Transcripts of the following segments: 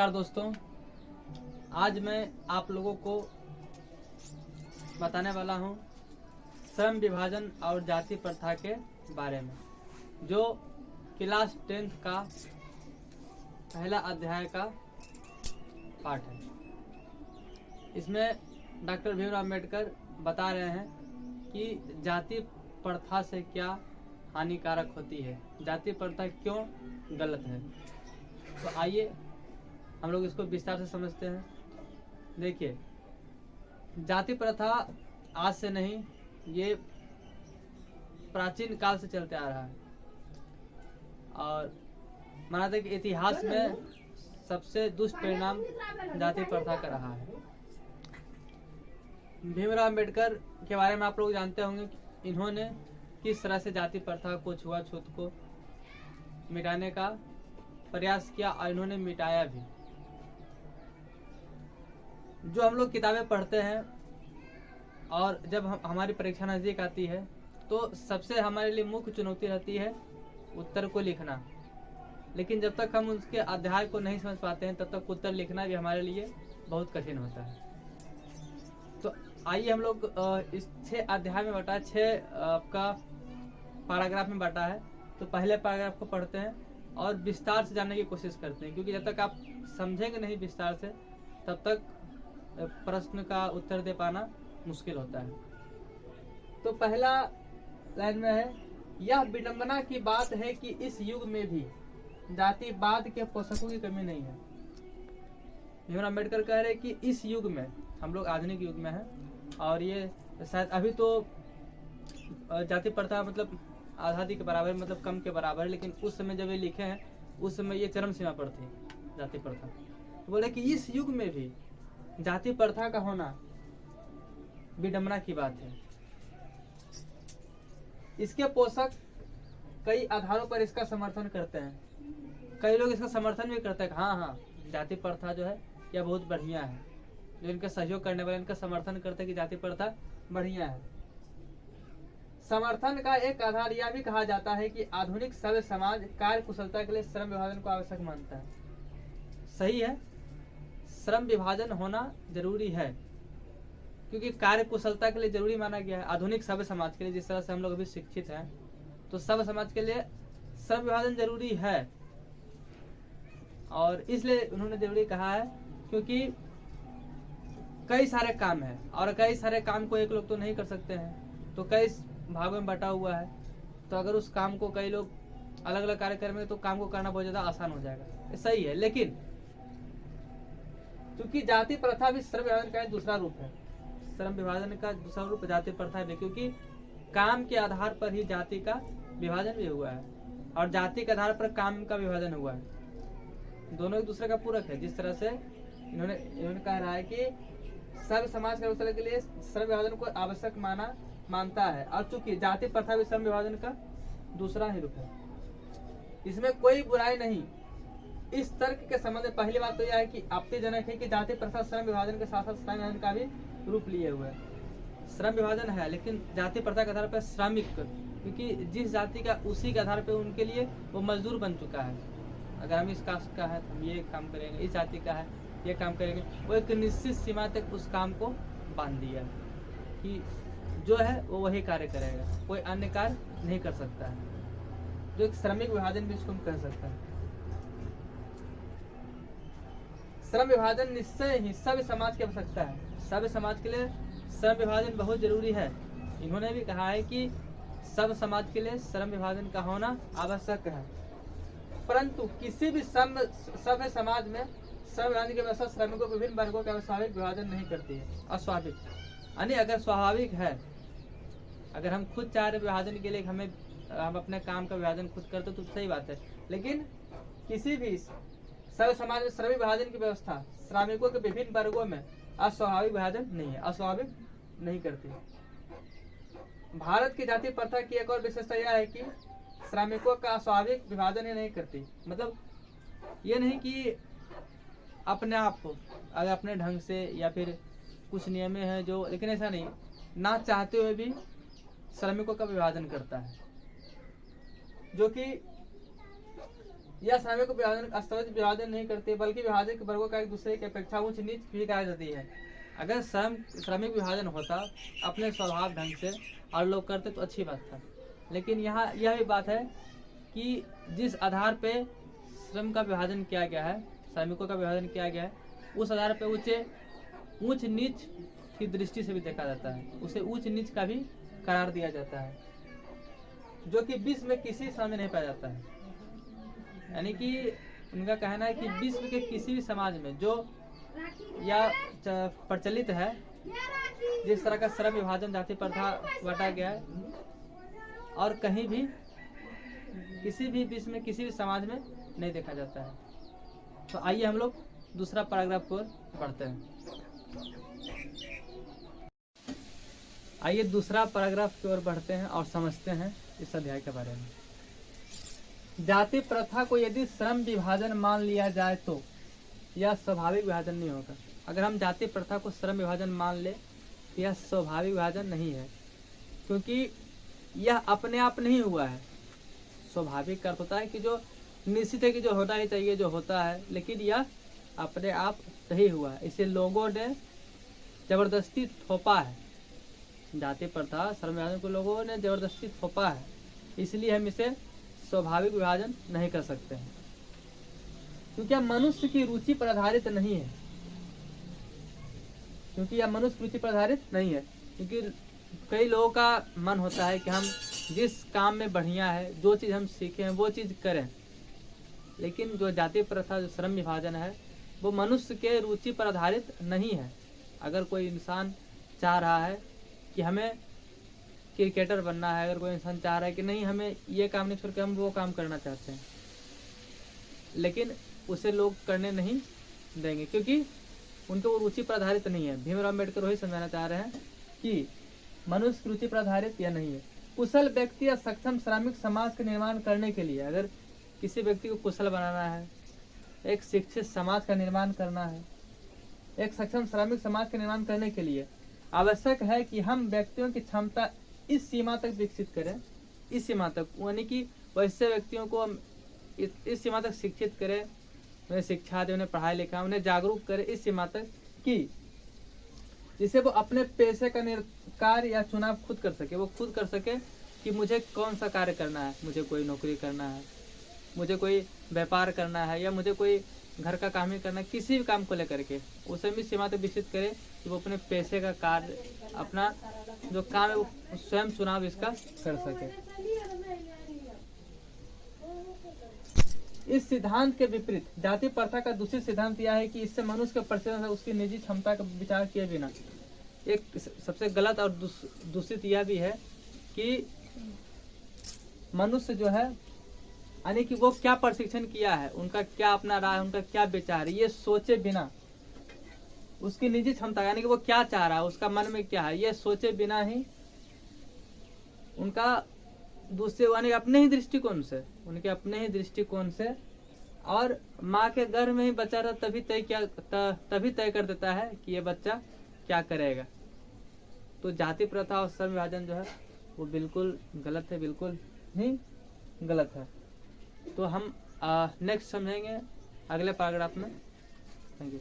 नमस्कार दोस्तों, आज मैं आप लोगों को बताने वाला हूं श्रम विभाजन और जाति प्रथा के बारे में, जो क्लास 10th का पहला अध्याय का पाठ है। इसमें डॉक्टर भीमराव अम्बेडकर बता रहे हैं कि जाति प्रथा से क्या हानिकारक होती है, जाति प्रथा क्यों गलत है। तो आइए हम लोग इसको विस्तार से समझते हैं। देखिए, जाति प्रथा आज से नहीं, ये प्राचीन काल से चलते आ रहा है और माना जाता है कि इतिहास में सबसे दुष्ट परिणाम जाति प्रथा का रहा है। भीमराव अम्बेडकर के बारे में आप लोग जानते होंगे कि इन्होंने किस तरह से जाति प्रथा को, छुआछूत को मिटाने का प्रयास किया और इन्होंने मिटाया भी। जो हम लोग किताबें पढ़ते हैं और जब हमारी परीक्षा नजदीक आती है तो सबसे हमारे लिए मुख्य चुनौती रहती है उत्तर को लिखना। लेकिन जब तक हम उसके अध्याय को नहीं समझ पाते हैं तब तक उत्तर लिखना भी हमारे लिए बहुत कठिन होता है। तो आइए हम लोग इस 6 अध्याय में बटा 6 आपका पैराग्राफ में बटा है। तो पहले पैराग्राफ को पढ़ते हैं और विस्तार से जानने की कोशिश करते हैं, क्योंकि जब तक आप समझेंगे नहीं विस्तार से तब तक प्रश्न का उत्तर दे पाना मुश्किल होता है। तो पहला लाइन में है, यह विडंबना की बात है कि इस युग में भी जातिवाद के पोषकों की कमी नहीं है। भीमराव अम्बेडकर कह रहे हैं कि इस युग में, हम लोग आधुनिक युग में हैं और ये शायद अभी तो जाति प्रथा मतलब आजादी के बराबर, मतलब कम के बराबर है, लेकिन उस समय जब ये लिखे हैं उस समय ये चरम सीमा पर थी जाति प्रथा। तो बोले कि इस युग में भी जाति प्रथा का होना विडंबना की बात है। इसके पोषक कई आधारों पर इसका समर्थन करते हैं। कई लोग इसका समर्थन भी करते हैं, हाँ जाति प्रथा जो है यह बहुत बढ़िया है। जो इनका सहयोग करने वाले इनका समर्थन करते हैं कि जाति प्रथा बढ़िया है। समर्थन का एक आधार यह भी कहा जाता है कि आधुनिक सभ्य समाज कार्य कुशलता के लिए श्रम विभाजन को आवश्यक मानता है। सही है, श्रम विभाजन होना जरूरी है क्योंकि कार्य कुशलता के लिए जरूरी माना गया है। आधुनिक सभ्य समाज के लिए, जिस तरह से हम लोग अभी शिक्षित हैं, तो सभ्य समाज के लिए श्रम विभाजन जरूरी है। और इसलिए उन्होंने जरूरी कहा है क्योंकि कई सारे काम है और कई सारे काम को एक लोग तो नहीं कर सकते हैं, तो कई भागों में बटा हुआ है। तो अगर उस काम को कई लोग अलग अलग कार्य करेंगे तो काम को करना बहुत ज्यादा आसान हो जाएगा। सही है, लेकिन क्योंकि जाति प्रथा भी श्रम विभाजन का एक दूसरा रूप है, श्रम विभाजन का दूसरा रूप जाति प्रथा भी, क्योंकि काम के आधार पर ही जाति का विभाजन भी हुआ है और जाति के आधार पर काम का विभाजन हुआ है। दोनों एक दूसरे का पूरक है। जिस तरह से इन्होंने कह रहा है कि सब समाज के लिए श्रम विभाजन को आवश्यक मानता है, और चूंकि जाति प्रथा भी श्रम विभाजन का दूसरा ही रूप है, इसमें कोई बुराई नहीं। इस तर्क के संबंध में पहली बात तो यह है कि आपत्तिजनक है कि जाति प्रथा श्रम विभाजन के साथ साथ श्रम विभाजन का भी रूप लिए हुए है। श्रम विभाजन है लेकिन जाति प्रथा के आधार पर श्रमिक, क्योंकि जिस जाति का उसी के आधार पर उनके लिए वो मजदूर बन चुका है। अगर हम इस कास्ट का है तो हम ये काम करेंगे, इस जाति का है ये काम करेंगे। वो एक निश्चित सीमा तक उस काम को बांध दिया कि जो है वो वही कार्य करेगा, कोई अन्य कार्य नहीं कर सकता है। जो एक श्रमिक विभाजन भी इसको हम कह सकते हैं। श्रम विभाजन निश्चय ही सभ्य समाज की आवश्यकता है। सभ्य समाज के लिए श्रम विभाजन बहुत जरूरी है। इन्होंने भी कहा है कि सभ्य समाज के लिए श्रम विभाजन का होना आवश्यक है, परंतु किसी भी सभ्य समाज में श्रम विभाजन की व्यवस्था श्रमिकों को विभिन्न वर्गों का स्वाभाविक विभाजन नहीं करती है। अस्वाभाविक यानी अगर स्वाभाविक है, अगर हम खुद चाह रहे विभाजन के लिए हम अपने काम का विभाजन खुद करते तो सही बात है, लेकिन किसी भी सभ्य समाज में श्रम विभाजन की व्यवस्था श्रमिकों के विभिन्न वर्गों में अस्वाभाविक विभाजन नहीं है, अस्वाभाविक नहीं करती। भारत की जाति प्रथा की एक और विशेषता यह है कि श्रमिकों का स्वाभाविक विभाजन ही नहीं करती। मतलब ये नहीं कि अपने आप को अगर अपने ढंग से या फिर कुछ नियम है जो, लेकिन ऐसा नहीं, ना चाहते हुए भी श्रमिकों का विभाजन करता है, जो कि यह श्रमिक विभाजन अस्तव्यस्त विभाजन नहीं करते, बल्कि विभाजक वर्गों का एक दूसरे की अपेक्षा उच्च नीच भी कहा जाती है। अगर श्रमिक विभाजन होता अपने स्वभाव ढंग से और लोग करते तो अच्छी बात था, लेकिन यहाँ यह भी बात है कि जिस आधार पे श्रम का विभाजन किया गया है, श्रमिकों का विभाजन किया गया है, उस आधार पे ऊंच नीच की दृष्टि से भी देखा जाता है, उसे ऊंच नीच का भी करार दिया जाता है, जो कि विश्व में किसी समाज में नहीं पाया जाता है। यानी कि उनका कहना है कि विश्व के किसी भी समाज में जो या प्रचलित है जिस तरह का श्रम विभाजन जाति प्रथा बांटा गया है, और कहीं भी किसी भी विश्व में किसी भी समाज में नहीं देखा जाता है। तो आइए हम लोग दूसरा पैराग्राफ को पढ़ते हैं। आइए दूसरा पैराग्राफ की ओर बढ़ते हैं और समझते हैं इस अध्याय के बारे में। जाति प्रथा को यदि श्रम विभाजन मान लिया जाए तो यह स्वाभाविक विभाजन नहीं होगा। अगर हम जाति प्रथा को श्रम विभाजन मान ले तो यह स्वाभाविक विभाजन नहीं है, क्योंकि यह अपने आप नहीं हुआ है। स्वाभाविक अर्थ होता है कि जो निश्चित है कि जो होना ही चाहिए जो होता है, लेकिन यह अपने आप नहीं हुआ है, इसे लोगों ने जबरदस्ती थोपा है। जाति प्रथा श्रम विभाजन को लोगों ने जबरदस्ती थोपा है, इसलिए हम इसे स्वाभाविक विभाजन नहीं कर सकते हैं, क्योंकि यह मनुष्य की रुचि पर आधारित नहीं है। क्योंकि कई लोगों का मन होता है कि हम जिस काम में बढ़िया है, जो चीज़ हम सीखे हैं वो चीज़ करें, लेकिन जो जाति प्रथा जो श्रम विभाजन है वो मनुष्य के रुचि पर आधारित नहीं है। अगर कोई इंसान चाह रहा है कि हमें क्रिकेटर बनना है, अगर कोई इंसान चाह रहा है कि नहीं हमें ये काम नहीं छोड़ के हम वो काम करना चाहते हैं, लेकिन उसे लोग करने नहीं देंगे क्योंकि उनके वो रुचि पर आधारित नहीं है। भीमराव अम्बेडकर वही समझाना चाह रहे हैं कि मनुष्य की रुचि पर आधारित या नहीं है। कुशल व्यक्ति या सक्षम श्रमिक समाज का निर्माण करने के लिए, अगर किसी व्यक्ति को कुशल बनाना है, एक शिक्षित समाज का निर्माण करना है, एक सक्षम श्रमिक समाज का निर्माण करने के लिए आवश्यक है कि हम व्यक्तियों की क्षमता इस सीमा तक विकसित करें, इस सीमा तक, यानी कि वैसे व्यक्तियों को हम इस सीमा तक शिक्षित करें, उन्हें शिक्षा दें, उन्हें पढ़ाई लिखा, उन्हें जागरूक करें इस सीमा तक कि जिसे वो अपने पेशे का कार्य या चुनाव खुद कर सके। वो खुद कर सके कि मुझे कौन सा कार्य करना है, मुझे कोई नौकरी करना है, मुझे कोई व्यापार करना है, या मुझे कोई घर का काम ही करना है, किसी भी काम को लेकर के उसे भी सीमा तक विकसित करे कि वो अपने पैसे का कार्य, अपना जो काम है वो स्वयं चुनाव इसका कर सके। इस सिद्धांत के विपरीत जाति प्रथा का दूसरी सिद्धांत यह है कि इससे मनुष्य के प्रचलन उसकी निजी क्षमता का विचार किए बिना, एक सबसे गलत और दूषित यह भी है कि मनुष्य जो है, यानी कि वो क्या प्रशिक्षण किया है, उनका क्या अपना राय, उनका क्या विचार है, ये सोचे बिना उसकी निजी क्षमता, यानी कि वो क्या चाह रहा है, उसका मन में क्या है, ये सोचे बिना ही उनका दूसरे यानी अपने ही दृष्टिकोण से और माँ के गर्भ में ही बच्चा रहा तभी तय कर देता है कि ये बच्चा क्या करेगा। तो जाति प्रथा और श्रम विभाजन जो है वो बिल्कुल गलत है, बिल्कुल ही गलत है। तो हम नेक्स्ट समझेंगे अगले पैराग्राफ में। Thank you.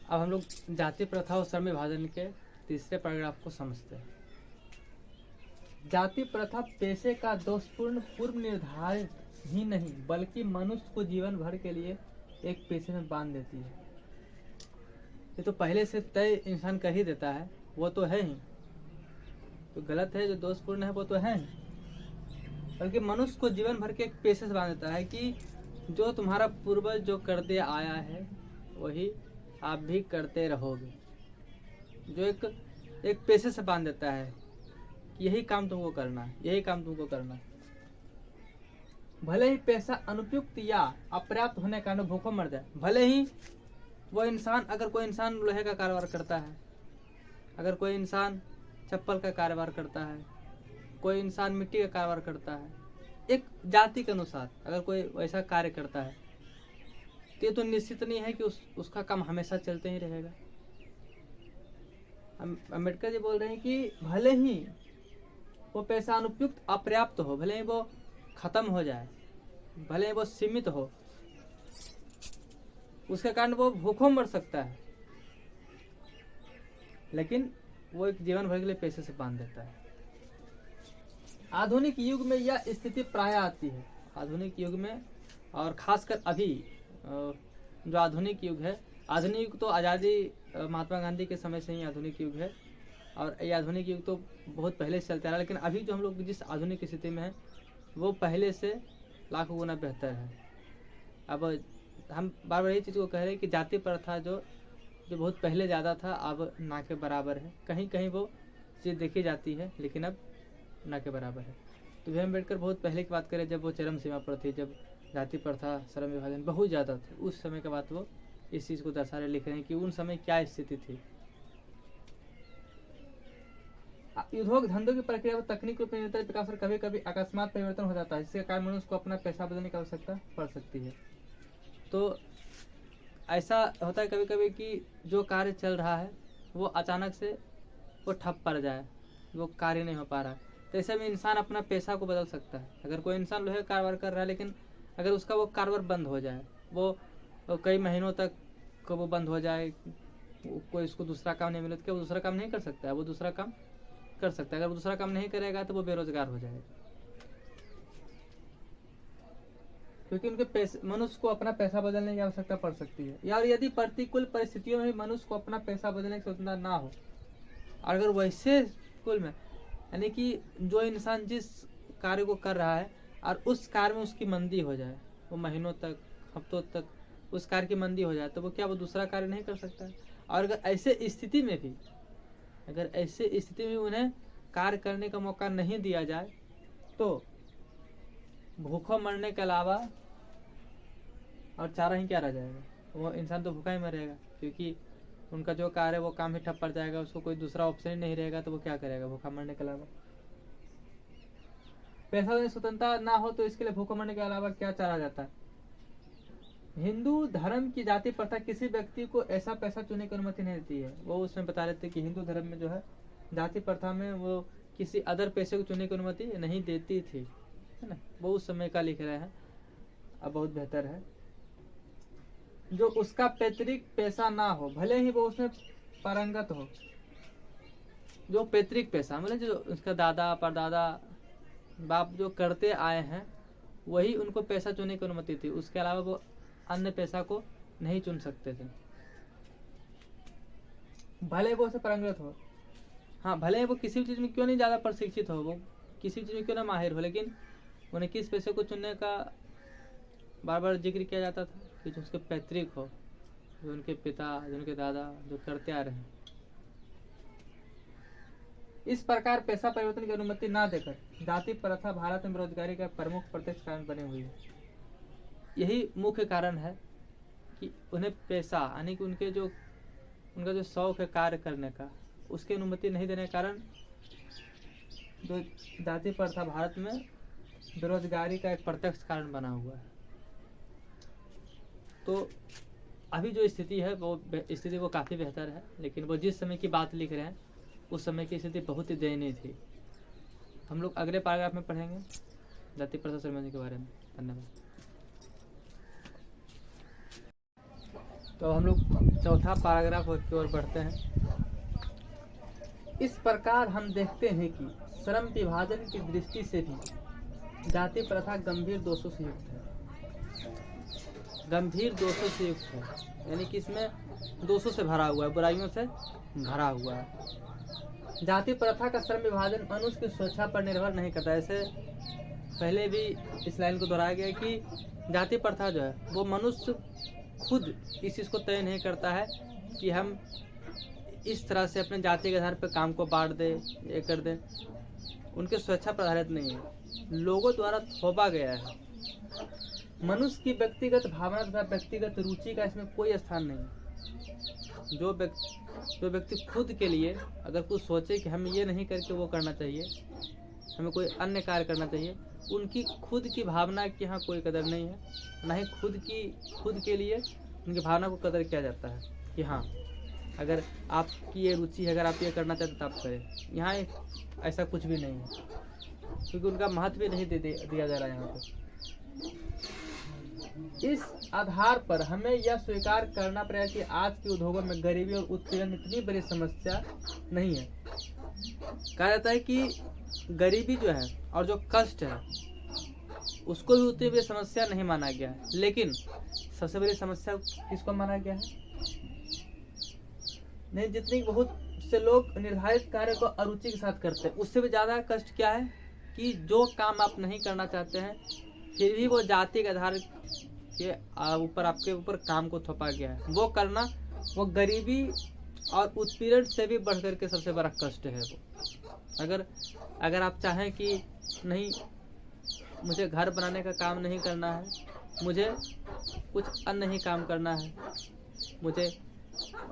अब हम लोग जाति प्रथा और श्रम विभाजन के तीसरे पैराग्राफ को समझते हैं। जाति प्रथा पेशे का दोषपूर्ण पूर्व निर्धारित ही नहीं बल्कि मनुष्य को जीवन भर के लिए एक पेशे में बांध देती है। ये तो पहले से तय इंसान कर ही देता है, वो तो है ही, तो गलत है। जो दोषपूर्ण है वो तो है ही, बल्कि मनुष्य को जीवन भर के एक पेशे से बांध देता है कि जो तुम्हारा पूर्वज जो करते आया है वही आप भी करते रहोगे। जो एक पेशे से बांध देता है, यही काम तुमको करना है, यही काम तुमको करना है। भले ही पैसा अनुपयुक्त या अपर्याप्त होने के कारण भूखों मर जाए, भले ही वो इंसान, अगर कोई इंसान लोहे का कारोबार करता है, अगर कोई इंसान चप्पल का कारोबार करता है, कोई इंसान मिट्टी का कारोबार करता है, एक जाति के अनुसार अगर कोई वैसा कार्य करता है तो ये तो निश्चित नहीं है कि उसका काम हमेशा चलते ही रहेगा। अम्बेडकर जी बोल रहे हैं कि भले ही वो पैसा अनुपयुक्त अपर्याप्त हो, भले ही वो खत्म हो जाए, भले ही वो सीमित हो, उसके कारण वो भूखों मर सकता है, लेकिन वो एक जीवन भर के लिए पैसे से बांध देता है। आधुनिक युग में यह स्थिति प्राय आती है। आधुनिक युग में, और खासकर अभी जो आधुनिक युग है, आधुनिक युग तो आज़ादी महात्मा गांधी के समय से ही आधुनिक युग है, और ये आधुनिक युग तो बहुत पहले से चलता रहा, लेकिन अभी जो हम लोग जिस आधुनिक स्थिति में है वो पहले से लाखों गुना बेहतर है। अब हम बार बार यही चीज़ को कह रहे हैं कि जाति प्रथा जो बहुत पहले ज़्यादा था, अब ना के बराबर है। कहीं कहीं वो चीज़ देखी जाती है, लेकिन अब ना के बराबर है। तो भीम अम्बेडकर बहुत पहले की बात करें, जब वो चरम सीमा पर थी, जब जाति प्रथा, श्रम विभाजन बहुत ज़्यादा था, उस समय के बाद वो इस चीज़ को दर्शा रहे, लिख रहे हैं कि उन समय क्या स्थिति थी। उद्योग धंधों की प्रक्रिया व तकनीक रूप में निरंतर विकास और कभी कभी अकस्मात परिवर्तन हो जाता है, जिसके कारण मनुष्य को अपना पैसा बदलने की आवश्यकता पड़ सकती है। तो ऐसा होता है कभी कभी कि जो कार्य चल रहा है वो अचानक से वो ठप पड़ जाए, वो कार्य नहीं हो पा रहा है, तो ऐसे में इंसान अपना पैसा को बदल सकता है। अगर कोई इंसान लोहे का कारोबार कर रहा है, लेकिन अगर उसका वो कारोबार बंद हो जाए, वो कई महीनों तक वो बंद हो जाए, कोई उसको दूसरा काम नहीं मिले, तो क्या वो दूसरा काम नहीं कर सकता है? वो दूसरा काम कर सकता है। अगर वो दूसरा काम नहीं करेगा तो वो बेरोजगार हो जाएगा, क्योंकि उनके पैसे, मनुष्य को अपना पैसा बदलने की आवश्यकता पड़ सकती है। या यदि प्रतिकूल परिस्थितियों में मनुष्य को अपना पैसा बदलने की सोचना ना हो, अगर वैसे कुल में, यानी कि जो इंसान जिस कार्य को कर रहा है और उस कार्य में उसकी मंदी हो जाए, वो महीनों तक, हफ्तों तक उस कार्य की मंदी हो जाए, तो वो क्या वो दूसरा कार्य नहीं कर सकता है? और अगर ऐसे स्थिति में भी, अगर ऐसे स्थिति में उन्हें कार्य करने का मौका नहीं दिया जाए, तो भूखों मरने के अलावा और चारा ही क्या रह जाएगा? वो इंसान तो भूखा ही मरेगा, क्योंकि उनका जो कार्य है वो काम ही ठप पड़ जाएगा, उसको कोई दूसरा ऑप्शन ही नहीं रहेगा, तो वो क्या करेगा भूखा मरने के अलावा? पैसा देने स्वतंत्रता ना हो तो इसके लिए भूखा मरने के अलावा क्या चारा जाता है? हिंदू धर्म की जाति प्रथा किसी व्यक्ति को ऐसा पैसा चुनने की अनुमति नहीं देती है। वो उसमें बता रहे थे कि हिंदू धर्म में जो है जाति प्रथा में वो किसी अदर पैसे को चुनने की अनुमति नहीं देती थी, है ना। वो उस समय का लिख रहे हैं, अब बहुत बेहतर है। जो उसका पैतृक पैसा ना हो, भले ही वो उसमें पारंगत हो, जो पैतृक पैसा मतलब जो उसका दादा परदादा बाप जो करते आए हैं, वही उनको पैसा चुनने की अनुमति थी। उसके अलावा वो अन्य पैसा को नहीं चुन सकते थे, भले वो उसे पारंगत हो। हाँ, भले वो किसी भी चीज में क्यों नहीं ज्यादा प्रशिक्षित हो, वो किसी चीज में क्यों ना माहिर हो, लेकिन उन्हें किस पैसे को चुनने का बार बार जिक्र किया जाता था कि जो उसके पैतृक हो, जो उनके पिता, जो उनके दादा जो करते आ रहे हैं। इस प्रकार पैसा परिवर्तन की अनुमति ना देकर जाति प्रथा भारत में बेरोजगारी का प्रमुख प्रत्यक्ष कारण बनी हुई है। यही मुख्य कारण है कि उन्हें पैसा, यानी कि उनका जो शौक है कार्य करने का, उसकी अनुमति नहीं देने के कारण जो जाति प्रथा भारत में बेरोजगारी का एक प्रत्यक्ष कारण बना हुआ है। तो अभी जो स्थिति है वो स्थिति वो काफ़ी बेहतर है, लेकिन वो जिस समय की बात लिख रहे हैं उस समय की स्थिति बहुत ही दयनीय थी। हम लोग अगले पैराग्राफ में पढ़ेंगे जाति प्रथा शर्मा के बारे में। धन्यवाद। तो हम लोग चौथा पैराग्राफ की ओर बढ़ते हैं। इस प्रकार हम देखते हैं कि श्रम विभाजन की दृष्टि से भी जाति प्रथा गंभीर दोषों से युक्त है। गंभीर दोषों से युक्त है, यानी कि इसमें दोषों से भरा हुआ है, बुराइयों से भरा हुआ है। जाति प्रथा का श्रम विभाजन मनुष्य की स्वेच्छा पर निर्भर नहीं करता। ऐसे पहले भी इस लाइन को दोहराया गया कि जाति प्रथा जो है वो मनुष्य खुद इस चीज़ को तय नहीं करता है कि हम इस तरह से अपने जाति के आधार पर काम को बांट दे, ये कर दे। उनके स्वेच्छा पर आधारित नहीं है, लोगों द्वारा थोपा गया है। मनुष्य की व्यक्तिगत भावना तथा व्यक्तिगत रुचि का इसमें कोई स्थान नहीं है। जो व्यक्ति खुद के लिए अगर कुछ सोचे कि हम ये नहीं करके वो करना चाहिए, हमें कोई अन्य कार्य करना चाहिए, उनकी खुद की भावना की यहाँ कोई कदर नहीं है, ना ही खुद के लिए उनकी भावना को कदर किया जाता है कि हाँ अगर आपकी ये रुचि है, अगर आप ये करना चाहते तो आप करें। यहाँ ऐसा कुछ भी नहीं है। क्योंकि उनका महत्व भी नहीं दिया जा रहा है यहाँ पे। इस आधार पर हमें यह स्वीकार करना पड़ेगा कि आज के उद्योगों में गरीबी और उत्पीड़न इतनी बड़ी समस्या नहीं है। कहा जाता है कि गरीबी जो है और जो कष्ट है उसको भी उतनी बड़ी समस्या नहीं माना गया है, लेकिन सबसे बड़ी समस्या किसको माना गया है? नहीं, जितनी बहुत से लोग निर्धारित कार्य को अरुचि के साथ करते हैं, उससे भी ज्यादा कष्ट क्या है कि जो काम आप नहीं करना चाहते हैं फिर भी वो जाति के आधार के ऊपर आपके ऊपर काम को थोपा गया है, वो करना, वो गरीबी और उत्पीड़न से भी बढ़ करके सबसे बड़ा कष्ट है वो। अगर आप चाहें कि नहीं, मुझे घर बनाने का काम नहीं करना है, मुझे कुछ अन्य ही काम करना है, मुझे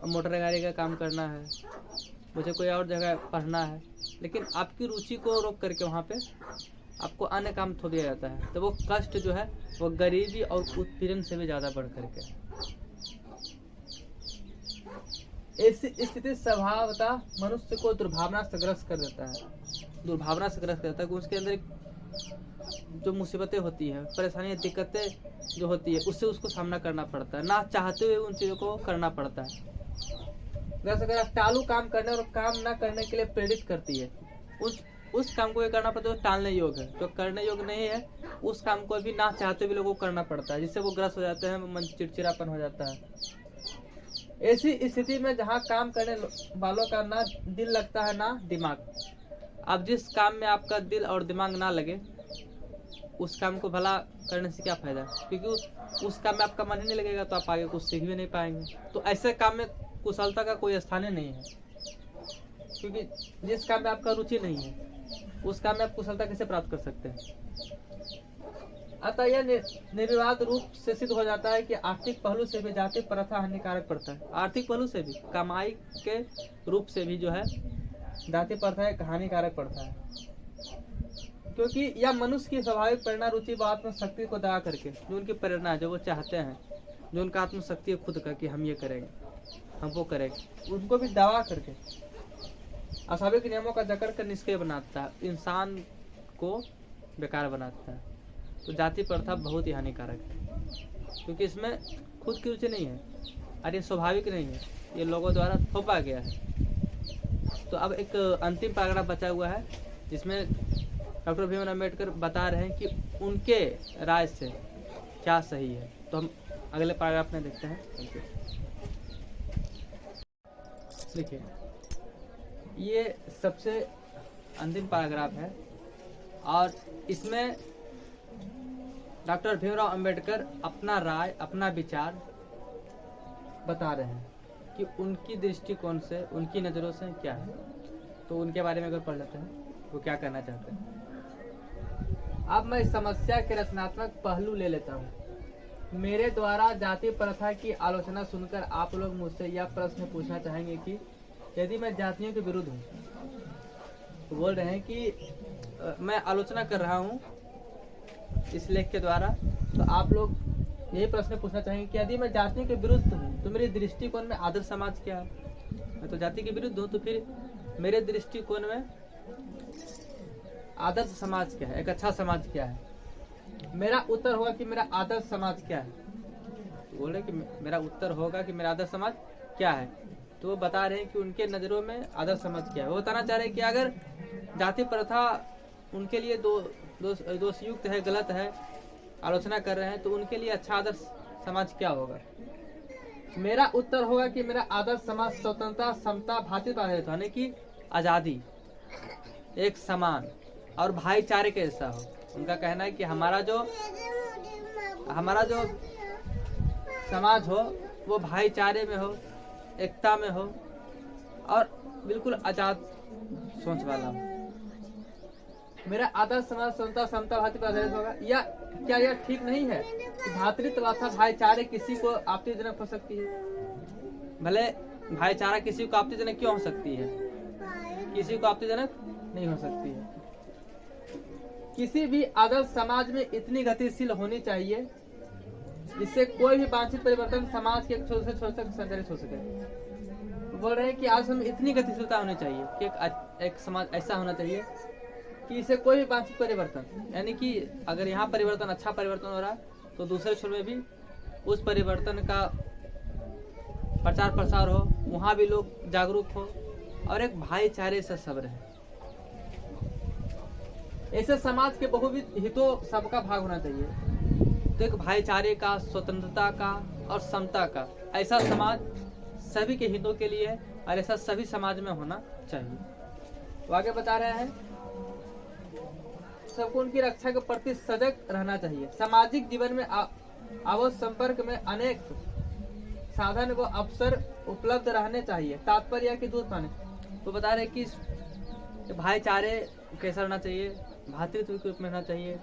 मोटर गाड़ी का काम करना है, मुझे कोई और जगह पढ़ना है, लेकिन आपकी रुचि को रोक करके वहाँ पे आपको अन्य काम थोप दिया जाता है, तो वो कष्ट जो है वो गरीबी और उत्पीड़न से भी ज्यादा बढ़ करके। ऐसी स्थिति स्वभावतः मनुष्य को दुर्भावना से ग्रस्त कर देता है, दुर्भावना से ग्रस्त कर देता है कि उसके अंदर जो मुसीबतें होती है, परेशानियां, दिक्कतें जो होती है, उससे उसको सामना करना पड़ता है, ना चाहते हुए उन चीजों को करना पड़ता है। अगर टालू काम करने और काम ना करने के लिए प्रेरित करती है, उस काम को भी करना पड़ता है जो टालने योग्य है, जो करने योग्य नहीं है उस काम को भी ना चाहते हुए लोगों को करना पड़ता है, जिससे वो ग्रस्त हो जाते हैं, मन चिड़चिड़ापन हो जाता है। ऐसी स्थिति में जहाँ काम करने वालों का ना दिल लगता है ना दिमाग, अब जिस काम में आपका दिल और दिमाग ना लगे उस काम को भला करने से क्या फायदा, क्योंकि उस काम में आपका मन ही नहीं लगेगा तो आप आगे कुछ सीख भी नहीं पाएंगे। तो ऐसे काम में कुशलता का कोई स्थान ही नहीं है, क्योंकि जिस काम में आपका रुचि नहीं है उस काम में आप कुशलता कैसे प्राप्त कर सकते हैं। अतः यह निर्विवाद रूप से सिद्ध हो जाता है कि आर्थिक पहलू से भी जाति प्रथा हानिकारक पड़ता है। आर्थिक पहलू से भी, कमाई के रूप से भी जो है जाति प्रथा एक हानिकारक पड़ता है, क्योंकि यह मनुष्य की स्वाभाविक प्रेरणा, रुचि व आत्मशक्ति को दबा करके, जो उनकी प्रेरणा है, जो वो चाहते हैं, जो उनका आत्मशक्ति है खुद का कि हम ये करेंगे, हम वो करेंगे, उनको भी दबा करके अस्वाभाविक नियमों का जकड़ कर निष्क्रिय बनाता है, इंसान को बेकार बनाता है। तो जाति प्रथा बहुत ही हानिकारक है, क्योंकि इसमें खुद की रुचि नहीं है और ये स्वाभाविक नहीं है, ये लोगों द्वारा थोपा गया है। तो अब एक अंतिम पैराग्राफ बचा हुआ है जिसमें डॉक्टर भीमराव अम्बेडकर बता रहे हैं कि उनके राय से क्या सही है। तो हम अगले पैराग्राफ में देखते हैं। देखिए, ये सबसे अंतिम पैराग्राफ है और इसमें डॉक्टर भीमराव अम्बेडकर अपना राय, अपना विचार बता रहे हैं कि उनकी दृष्टिकोण से, उनकी नज़रों से क्या है। तो उनके बारे में अगर पढ़ लेते हैं वो क्या करना चाहते हैं। अब मैं समस्या के रचनात्मक पहलू ले लेता हूँ। मेरे द्वारा जाति प्रथा की आलोचना सुनकर आप लोग मुझसे यह प्रश्न पूछना चाहेंगे कि यदि मैं जातियों के विरुद्ध हूँ, तो बोल रहे हैं कि मैं आलोचना कर रहा हूँ इस लेख के द्वारा, तो आप लोग यही प्रश्न पूछना चाहेंगे कि यदि मैं जातियों के विरुद्ध हूँ तो मेरे दृष्टिकोण में आदर्श समाज क्या है। मैं तो जाति के विरुद्ध हूँ, तो फिर मेरे दृष्टिकोण में आदर्श समाज क्या है, एक अच्छा समाज क्या है। मेरा उत्तर होगा कि मेरा आदर्श समाज क्या है। तो बोल रहे कि मेरा उत्तर होगा कि मेरा आदर्श समाज क्या है। तो वो बता रहे हैं कि उनके नज़रों में आदर्श समाज क्या है। वो बताना चाह रहे हैं कि अगर जाति प्रथा उनके लिए दोषयुक्त है, गलत है, आलोचना कर रहे हैं, तो उनके लिए अच्छा आदर्श समाज क्या होगा। मेरा उत्तर होगा कि मेरा आदर्श समाज स्वतंत्रता, समता, भातृत्व आधारित, यानी कि आज़ादी, एक समान और भाईचारे के जैसा हो। उनका कहना है कि हमारा जो समाज हो वो भाईचारे में हो, एकता में हो और बिल्कुल आजाद सोच वाला हो। मेरा आदर्श समाज स्वतंत्रता, समता, भातृत्व आधारित होगा। या क्या यह ठीक नहीं है कि भातृत्व अथवा भाईचारे किसी को आपत्तिजनक हो सकती है। भले भाईचारा किसी को आपत्तिजनक क्यों हो सकती है, किसी को आपत्तिजनक नहीं हो सकती है। किसी भी आदर्श समाज में इतनी गतिशील होनी चाहिए जिससे कोई भी वांछित परिवर्तन समाज के छोर से छोर तक संचालित हो सके। बोल रहे हैं कि आज हम इतनी गतिशीलता होनी चाहिए कि एक समाज ऐसा होना चाहिए कि इसे कोई भी वांछित परिवर्तन, यानी कि अगर यहाँ परिवर्तन अच्छा परिवर्तन हो रहा है तो दूसरे छोर में भी उस परिवर्तन का प्रचार प्रसार हो, वहाँ भी लोग जागरूक हो और एक भाईचारे से सब रहे। ऐसे समाज के बहुविध हितों सबका भाग होना चाहिए। तो एक भाईचारे का, स्वतंत्रता का और समता का ऐसा समाज सभी के हितों के लिए है और ऐसा सभी समाज में होना चाहिए। तो आगे बता रहे हैं, सबको उनकी रक्षा के प्रति सजग रहना चाहिए। सामाजिक जीवन में आवश्यक संपर्क में अनेक साधन व अवसर उपलब्ध रहने चाहिए। तात्पर्य की दूध पाने, तो बता रहे कि भाईचारे कैसा रहना चाहिए, भातृत्व के रूप में रहना चाहिए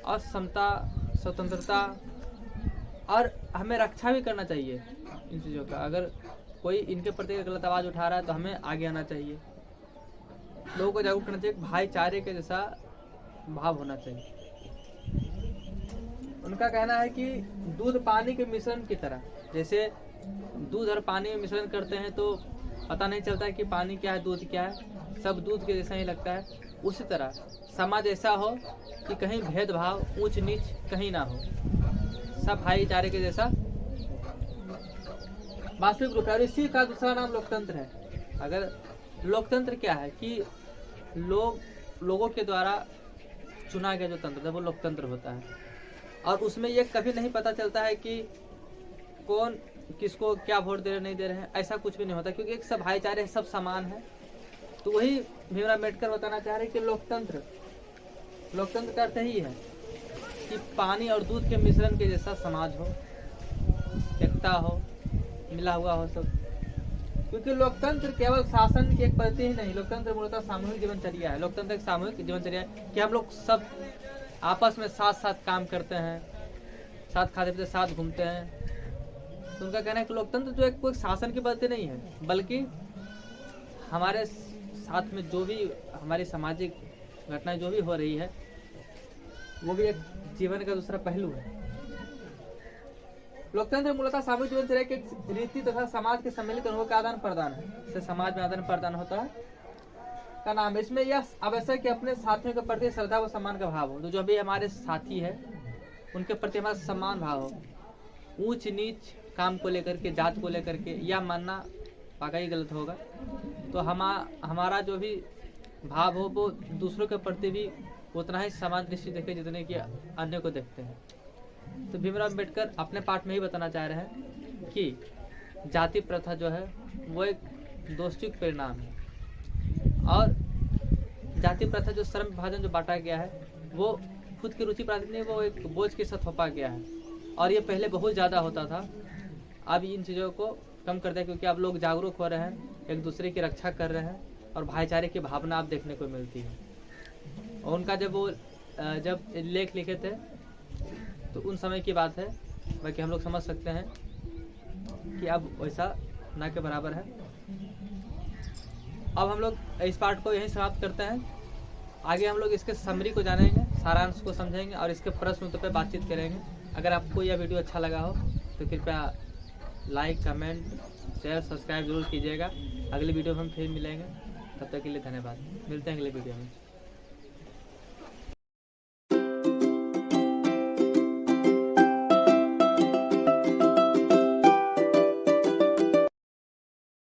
और समता, स्वतंत्रता, और हमें रक्षा भी करना चाहिए इन चीज़ों का। अगर कोई इनके प्रति गलत आवाज़ उठा रहा है तो हमें आगे आना चाहिए, लोगों को जागरूक करना चाहिए। भाईचारे के जैसा भाव होना चाहिए। उनका कहना है कि दूध पानी के मिश्रण की तरह, जैसे दूध और पानी में मिश्रण करते हैं तो पता नहीं चलता है कि पानी क्या है, दूध क्या है, सब दूध के जैसा ही लगता है। उसी तरह समाज ऐसा हो कि कहीं भेदभाव, ऊंच नीच कहीं ना हो, सब भाईचारे के जैसा वास्तविक रूप है। और इसी का दूसरा नाम लोकतंत्र है। अगर लोकतंत्र क्या है कि लोगों के द्वारा चुना गया जो तंत्र है वो लोकतंत्र होता है। और उसमें ये कभी नहीं पता चलता है कि कौन किसको क्या वोट दे रहे नहीं दे रहे हैं, ऐसा कुछ भी नहीं होता, क्योंकि एक सब भाईचारे, सब समान है। तो वही भीमराव अम्बेडकर बताना चाह रहे हैं कि लोकतंत्र का अर्थ ही है कि पानी और दूध के मिश्रण के जैसा समाज हो, एकता हो, मिला हुआ हो सब। क्योंकि लोकतंत्र केवल शासन की एक पद्धति ही नहीं, लोकतंत्र मूलतः सामूहिक जीवनचर्या है। लोकतंत्र एक सामूहिक जीवनचर्या है कि हम लोग सब आपस में साथ साथ काम करते हैं, साथ खाते पीते, साथ घूमते हैं। तो उनका कहना है कि लोकतंत्र जो एक कोई शासन की पद्धति नहीं है, बल्कि हमारे साथ में जो भी हमारी सामाजिक घटनाएं जो भी हो रही है वो भी एक जीवन का दूसरा पहलू है। लोकतंत्र मूलतः सामूहिक जीवनचर्या के रीति तथा समाज के सम्मिलित अनुभव का आदान प्रदान है। इससे समाज में आदान प्रदान होता है का नाम है। इसमें यह आवश्यक कि अपने साथियों के प्रति श्रद्धा व सम्मान का भाव हो। तो जो भी हमारे साथी है उनके प्रति हमारा सम्मान भाव हो। ऊंच नीच काम को लेकर के, जात को लेकर के यह मानना वाकई गलत होगा। तो हमारा जो भी भाव हो वो दूसरों के प्रति भी उतना ही समान दृष्टि देखे जितने कि अन्य को देखते हैं। तो भीमराव अम्बेडकर अपने पाठ में ही बताना चाह रहे हैं कि जाति प्रथा जो है वो एक दोषयुक्त परिणाम है, और जाति प्रथा जो श्रम विभाजन जो बांटा गया है वो खुद की रुचि प्राप्ति नहीं, वो एक बोझ के साथ थोपा गया है। और ये पहले बहुत ज़्यादा होता था, अब इन चीज़ों को कम कर दिया क्योंकि अब लोग जागरूक हो रहे हैं, एक दूसरे की रक्षा कर रहे हैं और भाईचारे की भावना अब देखने को मिलती है। और उनका जब लेख लिखे थे तो उन समय की बात है, बाकी हम लोग समझ सकते हैं कि अब वैसा ना के बराबर है। अब हम लोग इस पार्ट को यहीं समाप्त करते हैं। आगे हम लोग इसके समरी को जानेंगे, सारांश को समझेंगे और इसके प्रश्न उत्तर पर बातचीत करेंगे। अगर आपको यह वीडियो अच्छा लगा हो तो कृपया लाइक, कमेंट, शेयर, सब्सक्राइब जरूर कीजिएगा। अगली वीडियो में हम फिर मिलेंगे, तब तक के लिए धन्यवाद। मिलते हैं अगले वीडियो में।